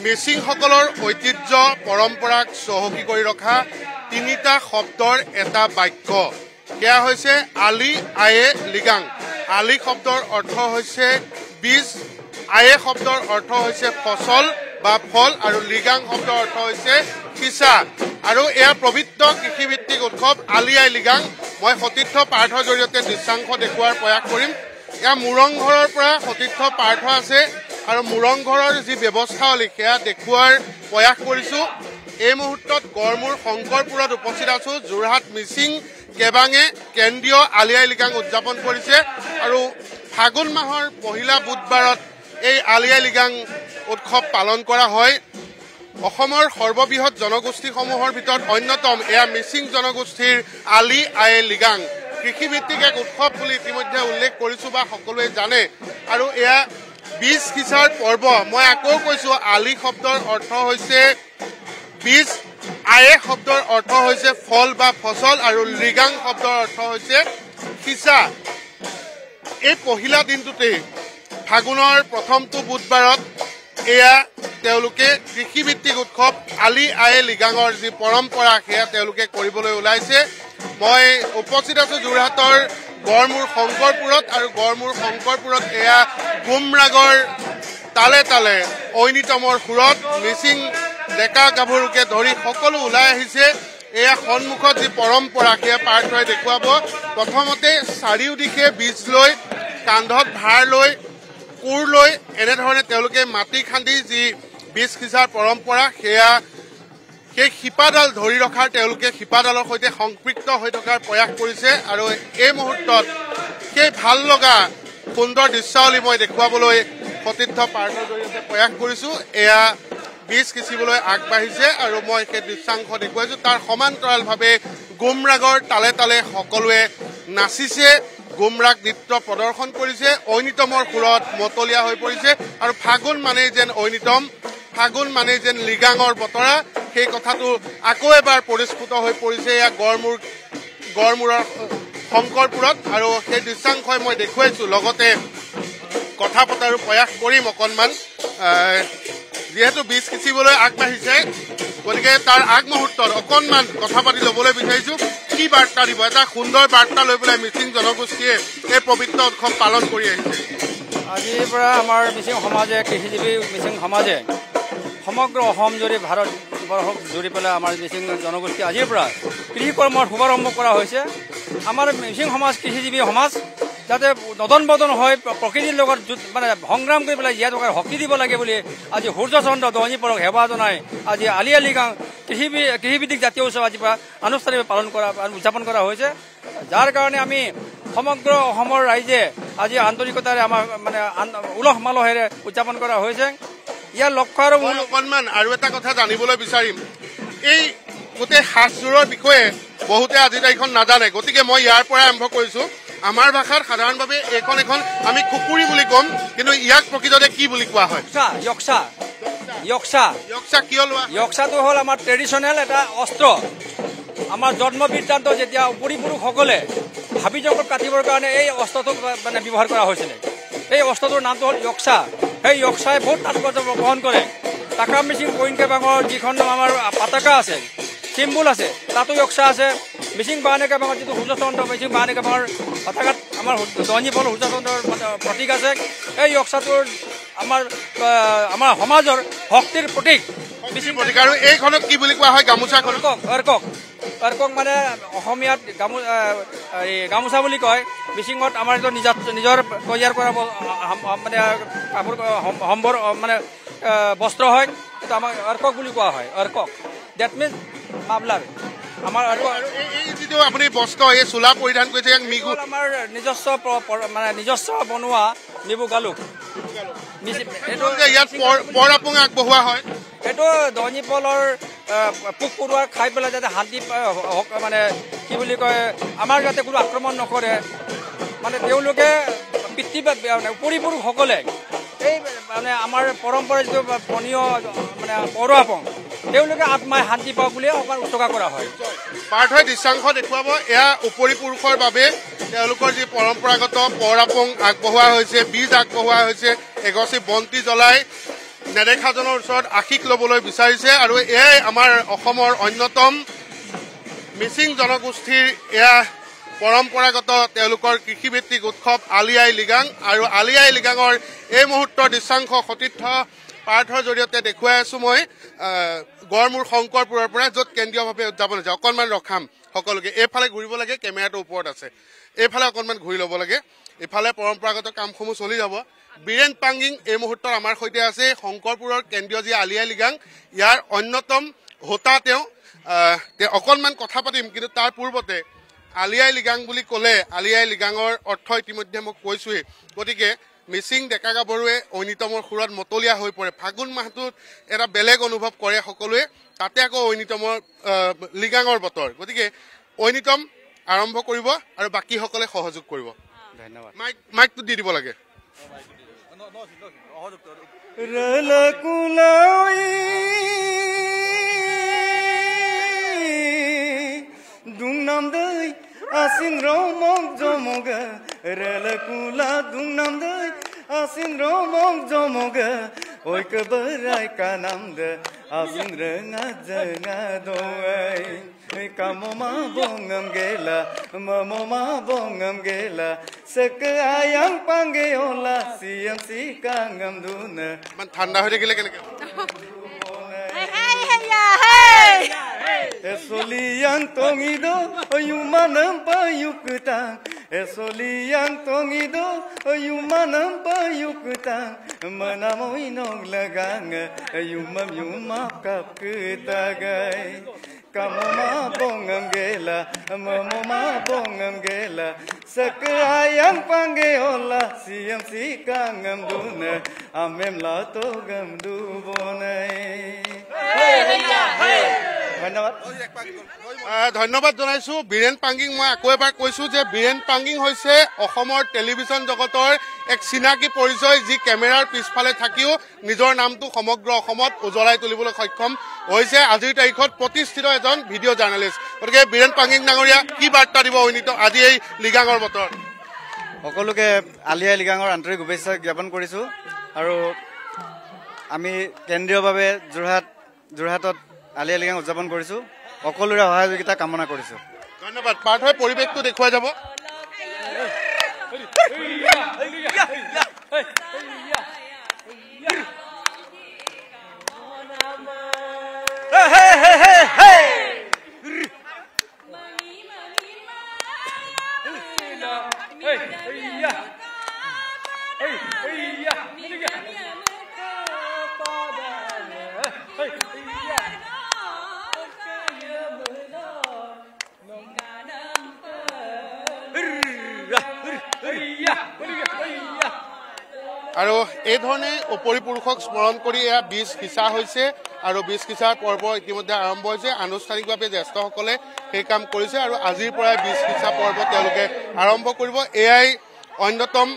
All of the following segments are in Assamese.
মিচিংসকলৰ ঐতিহ্য পৰম্পৰাক চহকী কৰি ৰখা তিনিটা শব্দৰ এটা বাক্য সেয়া হৈছে আলি আয়ে লিগাং। আলি শব্দৰ অৰ্থ হৈছে বীজ, আয়ে শব্দৰ অৰ্থ হৈছে ফচল বা ফল আৰু লিগাং শব্দৰ অৰ্থ হৈছে সিঁচা। আৰু এয়া পবিত্ৰ কৃষিভিত্তিক উৎসৱ আলি আই লিগাং মই সতীৰ্থ পাঠৰ জৰিয়তে দৃশ্যাংশ দেখুওৱাৰ প্ৰয়াস কৰিম। এয়া মুৰংঘৰৰ পৰা সতীৰ্থ পাঠ আছে আৰু মুৰংঘৰৰ যি ব্যৱস্থাৱলী সেয়া দেখুওৱাৰ প্ৰয়াস কৰিছোঁ। এই মুহূৰ্তত গড়মূৰ শংকৰপুৰত উপস্থিত আছো। যোৰহাট মিচিং কেবাঙে কেন্দ্ৰীয় আলি আই লিগাং উদযাপন কৰিছে আৰু ফাগুন মাহৰ পহিলা বুধবাৰত এই আলি আই লিগাং উৎসৱ পালন কৰা হয়। অসমৰ সৰ্ববৃহৎ জনগোষ্ঠীসমূহৰ ভিতৰত অন্যতম এয়া মিচিং জনগোষ্ঠীৰ আলি আই লিগাং। কৃষিভিত্তিক এক উৎসৱ বুলি ইতিমধ্যে উল্লেখ কৰিছোঁ বা সকলোৱে জানে। আৰু এয়া বীজ সিঁচাৰ পৰ্ব। মই আকৌ কৈছোঁ আলি শব্দৰ অৰ্থ হৈছে বীজ, আয়ে শব্দৰ অৰ্থ হৈছে ফল বা ফচল আৰু লিগাং শব্দৰ অৰ্থ হৈছে সিঁচা। এই পহিলা দিনটোতেই ফাগুনৰ প্ৰথমটো বুধবাৰত এয়া তেওঁলোকে কৃষিভিত্তিক উৎসৱ আলি আয়ে লিগাঙৰ যি পৰম্পৰা সেয়া তেওঁলোকে কৰিবলৈ ওলাইছে। মই উপস্থিত আছোঁ যোৰহাটৰ গড়মূৰ শংকৰপুৰত আৰু গড়মূৰ শংকৰপুৰত এয়া গুমৰাগৰ তালে তালে ঐনিতমৰ সুৰত মিচিং ডেকা গাভৰুকে ধৰি সকলো ওলাই আহিছে। এয়া সন্মুখত যি পৰম্পৰা সেয়া পাৰ্থই দেখুৱাব। প্ৰথমতে চাৰিওদিশে বীজ লৈ, কান্ধত ভাৰ লৈ, কোৰ লৈ এনেধৰণে তেওঁলোকে মাটি খান্দি যি বীজ সিঁচাৰ পৰম্পৰা সেয়া সেই শিপাডাল ধৰি ৰখাৰ তেওঁলোকে শিপাডালৰ সৈতে সংপৃক্ত হৈ থকাৰ প্ৰয়াস কৰিছে। আৰু এই মুহূৰ্তত সেই ভাল লগা সুন্দৰ দৃশ্যাৱলী মই দেখুৱাবলৈ সতীৰ্থ পাঠৰ জৰিয়তে প্ৰয়াস কৰিছোঁ। এয়া বীজ সিঁচিবলৈ আগবাঢ়িছে আৰু মই সেই দৃশ্যাংশ দেখুৱাইছোঁ। তাৰ সমান্তৰালভাৱে গুমৰাগৰ তালে তালে সকলোৱে নাচিছে, গুমৰাগ নৃত্য প্ৰদৰ্শন কৰিছে, ঐনিতমৰ সুৰত মতলীয়া হৈ পৰিছে। আৰু ফাগুন মানেই যেন ঐনিতম, ফাগুন মানেই যেন লিগাঙৰ বতৰা, সেই কথাটো আকৌ এবাৰ পৰিস্ফুট হৈ পৰিছে এয়া গড়মূৰৰ শংকৰপুৰত। আৰু সেই দৃশ্যাংশই মই দেখুৱাইছোঁ, লগতে কথা পতাৰো প্ৰয়াস কৰিম অকণমান। যিহেতু বীজ সিঁচিবলৈ আগবাঢ়িছে গতিকে তাৰ আগমুহূৰ্তত অকণমান কথা পাতি ল'বলৈ বিচাৰিছোঁ। কি বাৰ্তা দিব? এটা সুন্দৰ বাৰ্তা লৈ পেলাই মিচিং জনগোষ্ঠীয়ে এই পবিত্ৰ উৎসৱ পালন কৰি আহিছে। আজিৰ পৰা আমাৰ মিচিং সমাজে, কৃষিজীৱী মিচিং সমাজে সমগ্ৰ অসম জুৰি ভাৰতবৰ্ষক জুৰি পেলাই আমাৰ মিচিং জনগোষ্ঠী আজিৰ পৰা কৃষি কৰ্মৰ শুভাৰম্ভ কৰা হৈছে। আমাৰ মিচিং সমাজ কৃষিজীৱী সমাজ যাতে নদন বদন হৈ প্ৰকৃতিৰ লগত মানে সংগ্ৰাম কৰি পেলাই জীয়াই থকাৰ শক্তি দিব লাগে বুলি আজি সূৰ্যচন্দ্ৰ দহনীপৰক সেৱা জনাই আজি আলি আই লিগাং কৃষিভিত্তিক জাতীয় উৎসৱ আজিৰ পৰা আনুষ্ঠানিকভাৱে উদযাপন কৰা হৈছে। যাৰ কাৰণে আমি সমগ্ৰ অসমৰ ৰাইজে আজি আন্তৰিকতাৰে আমাৰ মানে উলহ মালহেৰে উদযাপন কৰা হৈছে। ইয়াৰ লক্ষ্য আৰু অকণমান আৰু এটা কথা জানিবলৈ বিচাৰিম, এই গোটেই সাজযোৰৰ বিষয়ে বহুতে আজি তাৰিখখন নাজানে, গতিকে মই ইয়াৰ পৰাই আৰম্ভ কৰিছোঁ। আমাৰ ভাষাত সাধাৰণভাৱে এইখন এখন আমি খুকুৰি বুলি ক'ম, কিন্তু ইয়াক প্ৰকৃততে কি বুলি কোৱা হয়? য়ক্সা কিয় লোৱা? য়ক্সাটো হ'ল আমাৰ ট্ৰেডিশ্যনেল এটা অস্ত্ৰ। আমাৰ জন্ম বৃত্তান্ত যেতিয়া উপৰিপুৰুষসকলে হাবি জংঘল কাটিবৰ কাৰণে এই অস্ত্ৰটো মানে ব্যৱহাৰ কৰা হৈছিলে। এই অস্ত্ৰটোৰ নামটো হ'ল য়ক্সা। সেই য়ক্সাই বহুত তাৎপৰ্য বহন কৰে। টাকা মিচিং পইণ্ট কেবাঙৰ যিখন আমাৰ পতাকা আছে, চিম্বল আছে, তাতো য়ক্সা আছে। মিচিং বাহানী কেবাঙৰ যিটো সূৰ্যচন্দ্ৰ, মিচিং বাহানী কেবাঙৰ পতাকাত আমাৰ দহনীপল সূৰ্যচন্দ্ৰৰ প্ৰতীক আছে। এই য়ক্সাটোৰ আমাৰ সমাজৰ শক্তিৰ প্ৰতীক। আৰু এইখনক কি বুলি কোৱা হয়? গামোচাখন অৰ্কক মানে অসমীয়াত গামোচা বুলি কয়। মিচিঙত আমাৰ এইটো নিজৰ তৈয়াৰ কৰা মানে কাপোৰ সম্বৰ মানে বস্ত্ৰ হয়, এইটো আমাৰ অৰ্কক বুলি কোৱা হয়। অৰ্কক ডেট মিনছ মাফলাৰ। আমাৰ এই যিটো আপুনি বস্ত্ৰ এই চোলা পৰিধান কৰিছে আমাৰ নিজস্ব বনোৱা মিবু গালুক। ইয়াত পৰাপং আগবঢ়োৱা হয়। এইটো দহনীপলৰ পোক পৰুৱা খাই পেলাই যাতে শান্তি মানে কি বুলি কয় আমাৰ যাতে কোনো আক্ৰমণ নকৰে, মানে তেওঁলোকে উপৰিপুৰুষসকলে এই মানে আমাৰ পৰম্পৰা যিটো পনীয় মানে পৰুৱাপং তেওঁলোকে আত্মাই শান্তি পাওক বুলি অকণমান উৎসৰ্গা কৰা হয়। পাৰ্থই দৃশ্যাংশ দেখুৱাব। এয়া উপৰিপুৰুষৰ বাবে তেওঁলোকৰ যি পৰম্পৰাগত পৰাপং আগবঢ়োৱা হৈছে, বীজ আগবঢ়োৱা হৈছে। এগছি বন্তি জ্বলাই নেদেখাজনৰ ওচৰত আশীষ ল'বলৈ বিচাৰিছে আৰু এয়াই আমাৰ অসমৰ অন্যতম মিচিং জনগোষ্ঠীৰ এয়া পৰম্পৰাগত তেওঁলোকৰ কৃষিভিত্তিক উৎসৱ আলি আই লৃগাং আৰু আলি আই লৃগাঙৰ এই মুহূৰ্তৰ দৃশ্যাংশ সতীৰ্থ পাৰ্থৰ জৰিয়তে দেখুৱাই আছো মই গড়মূৰ শংকৰপুৰৰ পৰা য'ত কেন্দ্ৰীয়ভাৱে উদযাপন হৈছে অকণমান ৰখাম সকলোকে এইফালে ঘূৰিব লাগে কেমেৰাটো ওপৰত আছে এইফালে অকণমান ঘূৰি ল'ব লাগে এইফালে পৰম্পৰাগত কামসমূহ চলি যাব বীৰেন পাংগিং এই মুহূৰ্তত আমাৰ সৈতে আছে শংকৰপুৰৰ কেন্দ্ৰীয় যি আলি আই লৃগাং ইয়াৰ অন্যতম হোতা তেওঁ অকণমান কথা পাতিম কিন্তু তাৰ পূৰ্বতে আলি আই লৃগাং বুলি ক'লে আলি আই লৃগাঙৰ অৰ্থ ইতিমধ্যে মই কৈছোৱেই গতিকে মিচিং ডেকা গাভৰুৱে ঐনিতমৰ সুৰত মতলীয়া হৈ পৰে ফাগুন মাহটোত এটা বেলেগ অনুভৱ কৰে সকলোৱে তাতে আকৌ ঐনিতমৰ লৃগাঙৰ বতৰ গতিকে ঐনিতম আৰম্ভ কৰিব আৰু বাকীসকলে সহযোগ কৰিব ধন্যবাদ মাইকটো দি দিব লাগে Dungnam dai asin romong jomoga relakula dungnam dai asin romong jomoga oi kabarai kanam de asin renga janga doai kamoma bongam gela mamoma bongam gela sekayang pangeola siam sikangam duna man thanda hoye gele keleke Esoliang tongido oyumanam payukutang Esoliang tongido oyumanam payukutang Manamoy nog lagang oyumam yumap kap kitagay Kamoma bongam gela mamoma bongam gela Sakayang pangeola siyam sikangam duna Amem lato gam dubonay ধন্যবাদ জনাইছো বীৰেন পাংগিং মই আকৌ এবাৰ কৈছো যে বীৰেন পাংগিং হৈছে অসমৰ টেলিভিছন জগতৰ এক চিনাকি পৰিচয় যি কেমেৰাৰ পিছফালে থাকিও নিজৰ নামটো সমগ্ৰ অসমত উজ্বলাই তুলিবলৈ সক্ষম হৈছে আজিৰ তাৰিখত প্ৰতিষ্ঠিত এজন ভিডিঅ' জাৰ্নেলিষ্ট গতিকে বীৰেন পাংগিং ডাঙৰীয়া কি বাৰ্তা দিব ঐনিত আজি এই লৃগাঙৰ বতৰ সকলোকে আলি আই লৃগাঙৰ আন্তৰিক শুভেচ্ছা জ্ঞাপন কৰিছো আৰু আমি কেন্দ্ৰীয়ভাৱে যোৰহাটত আলি আই লৃগাং উদযাপন কৰিছো সকলোৰে সহযোগিতা কামনা কৰিছো ধন্যবাদ পাৰ্থই পৰিৱেশটো দেখুৱাই যাব আৰু এই ধৰণে অপৰিপুৰুষক স্মৰণ কৰি এয়া বীজ সিঁচা হৈছে আৰু বীজ সিঁচাৰ পৰ্ব ইতিমধ্যে আৰম্ভ হৈছে আনুষ্ঠানিকভাৱে জ্যেষ্ঠসকলে সেই কাম কৰিছে আৰু আজিৰ পৰাই বীজ সিঁচা পৰ্ব তেওঁলোকে আৰম্ভ কৰিব এয়াই অন্যতম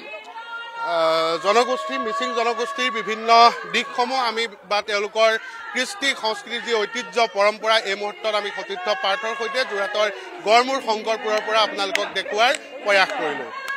জনগোষ্ঠী মিচিং জনগোষ্ঠীৰ বিভিন্ন দিশসমূহ আমি বা তেওঁলোকৰ কৃষ্টি সংস্কৃতিৰ যি ঐতিহ্য পৰম্পৰা এই মুহূৰ্তত আমি সতীৰ্থ পাৰ্থৰ সৈতে যোৰহাটৰ গড়মূৰ শংকৰপুৰৰ পৰা আপোনালোকক দেখুওৱাৰ প্ৰয়াস কৰিলোঁ